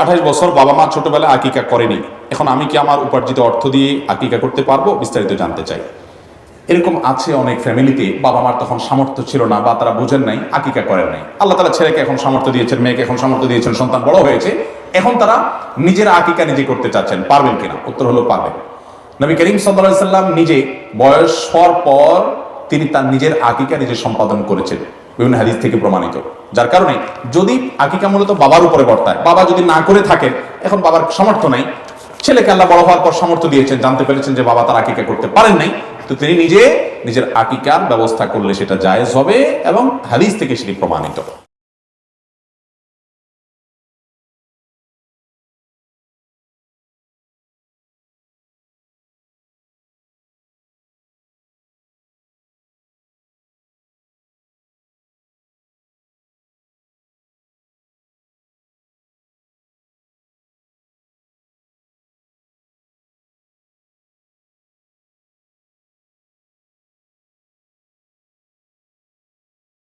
28 বছর, বাবা মা ছোটবেলায় আকিকা করেনি, এখন আমি কি আমার উপার্জিত অর্থ দিয়ে আকিকা করতে পারবো? বিস্তারিত জানতে চাই। এরকম আছে অনেক ফ্যামিলিতে, বাবা মার তখন সামর্থ্য ছিল না বা তারা বুঝেন নাই, আকিকা করেন নাই। আল্লাহ তাআলা ছেলেকে এখন সামর্থ্য দিয়েছেন, মেয়েকে এখন সামর্থ্য দিয়েছেন, সন্তান বড় হয়েছে, এখন তারা নিজের আকিকা নিজে করতে চাচ্ছেন। পারবেন কিনা? উত্তর হলো পারবেন। নবী করিম সাল্লাল্লাহু আলাইহি সাল্লাম নিজে বয়স হওয়ার পর তিনি তার নিজের আকিকা নিজে সম্পাদন করেছেন, বিভিন্ন হাদিস থেকে প্রমাণিত। যার কারণে যদি আকিকা মূলত বাবার উপরে বর্তায়, বাবা যদি না করে থাকেন, এখন বাবার সামর্থ্য নাই, ছেলেকে আল্লাহ বড় হওয়ার পর সামর্থ্য দিয়েছেন, জানতে পেরেছেন যে বাবা তার আকিকা করতে পারেন নাই, তো তিনি নিজে নিজের আকিকার ব্যবস্থা করলে সেটা জায়েজ হবে এবং হাদিস থেকে সেটি প্রমাণিত।